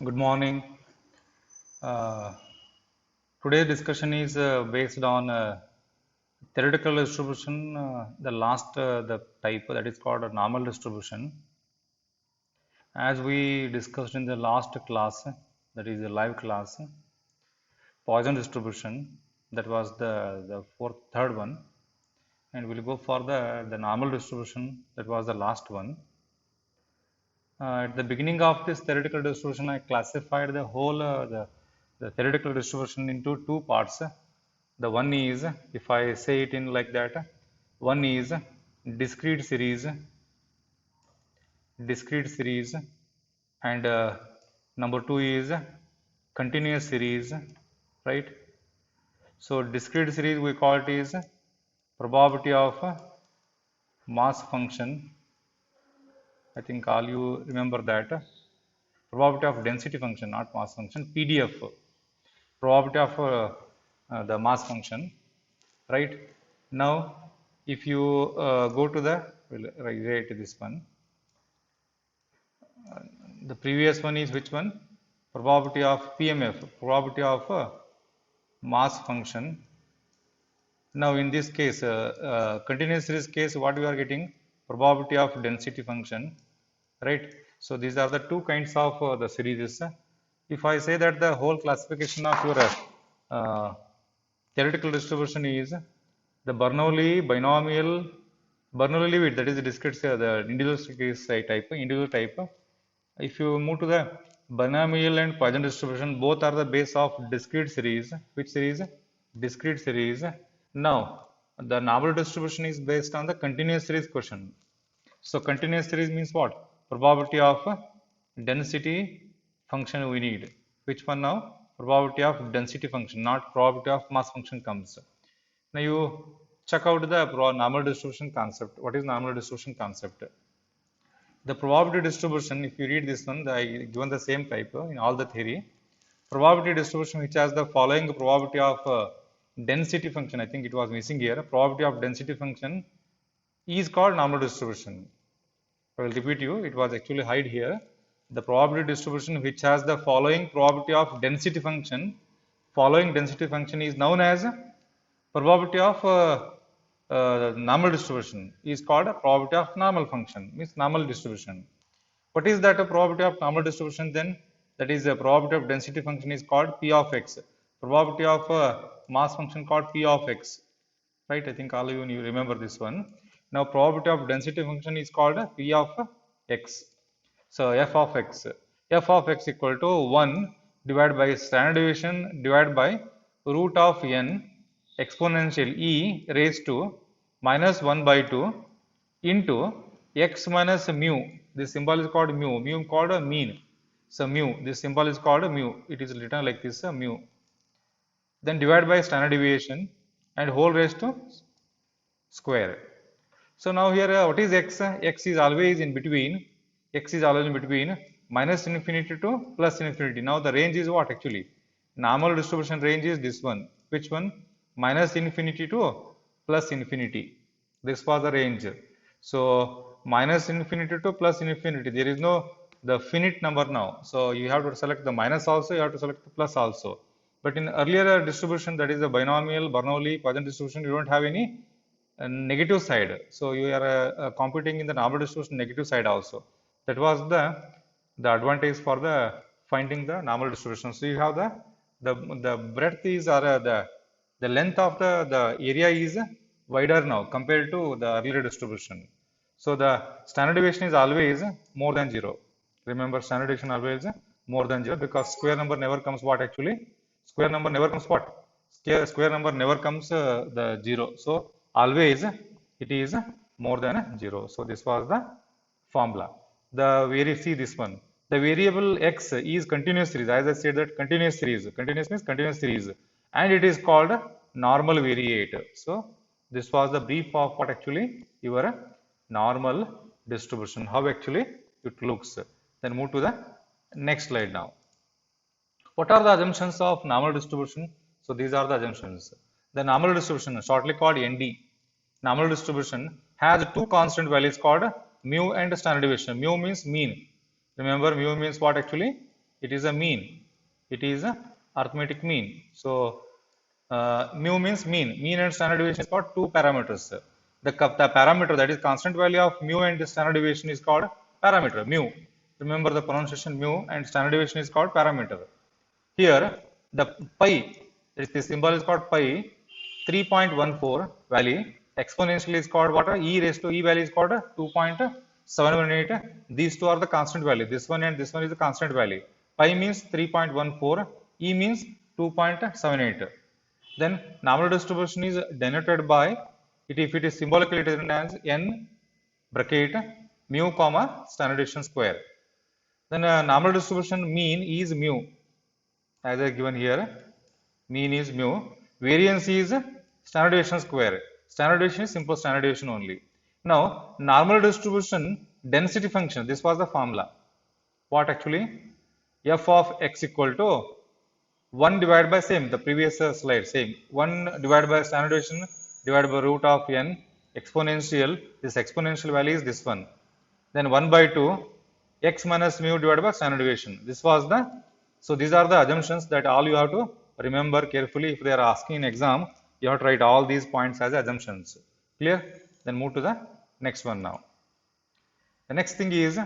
Good morning. Uh, Today's discussion is based on theoretical distribution. The type that is called a normal distribution. As we discussed in the last class, that is a live class, Poisson distribution. That was the third one, and we'll go for the normal distribution. That was the last one. At the beginning of this theoretical distribution, I classified the whole the theoretical distribution into two parts. The one is, if I say it in like that, one is discrete series, and number two is continuous series, right? So discrete series we call it is probability of mass function. I think all you remember that. Probability of density function, not mass function, PDF, probability of the mass function, right? Now, if you go to the, we'll write this one. The previous one is which one? Probability of PMF, probability of mass function. Now, in this case, continuous series case, what we are getting? Probability of density function, right? So, these are the two kinds of the series. If I say that the whole classification of your uh, theoretical distribution is the Bernoulli binomial, Bernoulli-Leavitt, that is the discrete, the individual type. If you move to the binomial and Poisson distribution, both are the base of discrete series. Which series? Discrete series. Now, the normal distribution is based on the continuous series question. So, continuous series means what? Probability of density function we need. Which one now? Probability of density function, not probability of mass function comes. Now, you check out the normal distribution concept. What is normal distribution concept? The probability distribution, if you read this one, I given the same type in all the theory. Probability distribution which has the following probability of density function, I think it was missing here. Probability of density function is called normal distribution. I will repeat you, it was actually hide here. The probability distribution which has the following probability of density function, following density function is known as probability of normal distribution is called a probability of normal function, means normal distribution. What is that a probability of normal distribution then? That is a probability of density function is called P of x. Probability of mass function called P of x. Right? I think all of you remember this one. Now probability of density function is called P of x. So f of x. F of x equal to 1 divided by standard deviation divided by root of n exponential e raised to minus 1 by 2 into x minus mu. This symbol is called mu. Mu called a mean. So mu. This symbol is called mu. It is written like this mu. Then divide by standard deviation and whole raised to square. So now here what is x? X is always in between. X is always in between minus infinity to plus infinity. Now the range is what actually? Normal distribution range is this one. Which one? Minus infinity to plus infinity. This was the range. So minus infinity to plus infinity. There is no the finite number now. So you have to select the minus also. You have to select the plus also. But in earlier distribution, that is the binomial, Bernoulli, Poisson distribution, you don't have any negative side. So you are computing in the normal distribution negative side also. That was the advantage for the finding the normal distribution. So you have the breadth is or the length of the area is wider now compared to the earlier distribution. So the standard deviation is always more than 0. Remember, standard deviation always more than 0 because square number never comes what actually? Square number never comes what? Square number never comes the 0. So always it is more than 0. So this was the formula. See this one. The variable x is continuous series. As I said that continuous series. Continuous means continuous series. And it is called normal variate. So this was the brief of what actually your normal distribution. How actually it looks. Then move to the next slide now. What are the assumptions of normal distribution? So these are the assumptions. The normal distribution, shortly called ND, normal distribution has two constant values called mu and standard deviation. Mu means mean. Remember, mu means what actually? It is a mean. It is a arithmetic mean. So mu means mean. Mean and standard deviation is called two parameters. The parameter, that is constant value of mu, and the standard deviation is called parameter mu. Remember the pronunciation mu, and standard deviation is called parameter. Here the pi, the symbol is called pi, 3.14 value. Exponential is called what? E raised to e value is called 2.718. These two are the constant value. This one and this one is the constant value. Pi means 3.14, e means 2.78. Then normal distribution is denoted by it, if it is symbolically written as n bracket mu comma standard deviation square. Then normal distribution mean is mu, as I given here. Mean is mu. Variance is standard deviation square. Standard deviation is simple standard deviation only. Now normal distribution density function. This was the formula. What actually? F of x equal to 1 divided by same, the previous slide, same, 1 divided by standard deviation divided by root of n exponential. This exponential value is this one. Then 1 by 2 x minus mu divided by standard deviation. This was the, so these are the assumptions that all you have to remember carefully. If they are asking in exam, you have to write all these points as assumptions. Clear? Then move to the next one now. The next thing is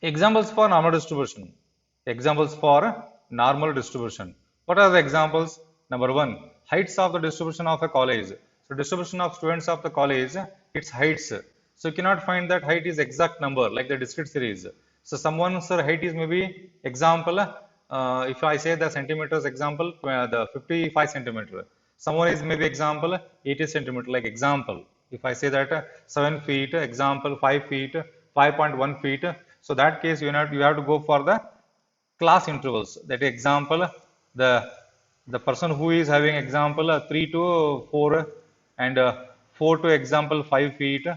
examples for normal distribution. Examples for normal distribution. What are the examples? Number one, heights of the distribution of a college. So distribution of students of the college, its heights. So you cannot find that height is exact number like the discrete series. So someone's height is maybe example, if I say the centimeters example, the 55 centimeter. Someone is maybe example 80 centimeter, like example. If I say that 7 feet, example 5 feet, 5.1 feet. So that case you have to go for the class intervals. That example, the person who is having example 3 to 4 and 4 to example 5 feet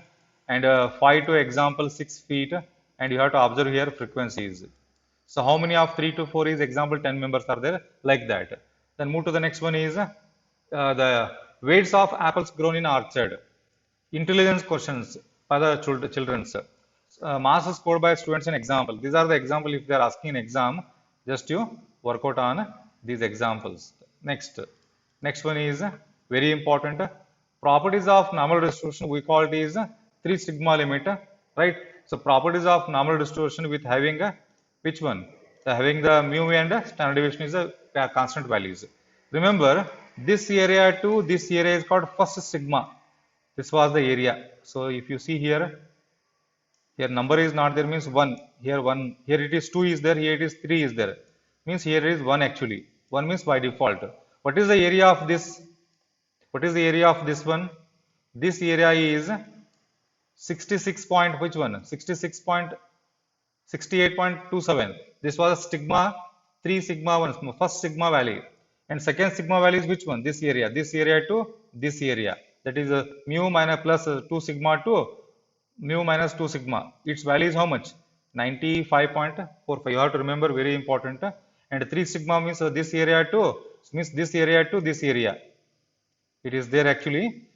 and 5 to example 6 feet, and you have to observe here frequencies. So how many of 3 to 4 is example 10 members are there, like that. Then move to the next one is the weights of apples grown in orchard. Intelligence questions for the children's. Masses scored by students in example. These are the example if they are asking in exam. Just you work out on these examples. Next one is very important. Properties of normal distribution, we call it is 3 sigma limit, right? So properties of normal distribution with having which one? Having the mu and standard deviation is a constant values. Remember, this area to this area is called first sigma. This was the area. So if you see here number is not there, means 1. Here 1, here it is 2 is there, here it is 3 is there. Means here is 1 actually. 1 means by default. What is the area of this? What is the area of this one? This area is 66 point, which one? 66.68.27. This was sigma 3 sigma 1, first sigma value. And second sigma value is which one? This area to this area. That is mu minus plus 2 sigma to mu minus 2 sigma. Its value is how much? 95.45. You have to remember, very important. And 3 sigma means this area to this area. It is there actually,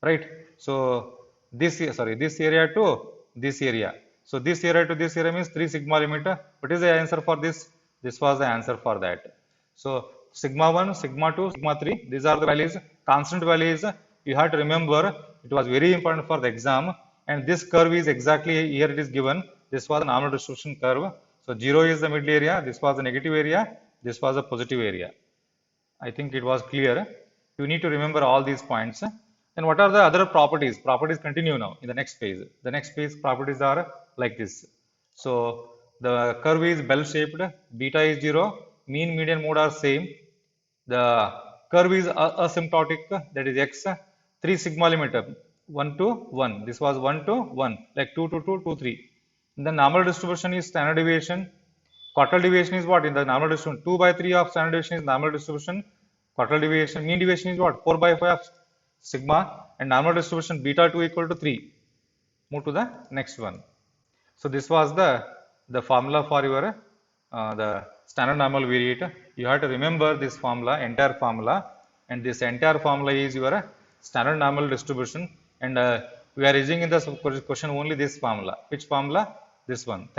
right? So this area to this area. So this area to this area means 3 sigma limit. What is the answer for this? This was the answer for that. So sigma 1, sigma 2, sigma 3. These are the values, constant values. You have to remember. It was very important for the exam. And this curve is exactly here it is given. This was the normal distribution curve. So 0 is the middle area. This was the negative area. This was the positive area. I think it was clear. You need to remember all these points. And what are the other properties? Properties continue now in the next phase. The next phase properties are like this. So the curve is bell shaped. Beta is 0. Mean, median, mode are same. The curve is asymptotic. That is x. 3 sigma limit. 1 to 1. This was 1 to 1. Like 2 to 2 to 3. The normal distribution is standard deviation. Quartile deviation is what? In the normal distribution, 2 by 3 of standard deviation is normal distribution. Quartile deviation, mean deviation is what? 4 by 5 of sigma. And normal distribution beta 2 equal to 3. Move to the next one. So this was the formula for your the standard normal variate. You have to remember this formula, entire formula. And this entire formula is your standard normal distribution. And we are using in this question only this formula. Which formula? This one.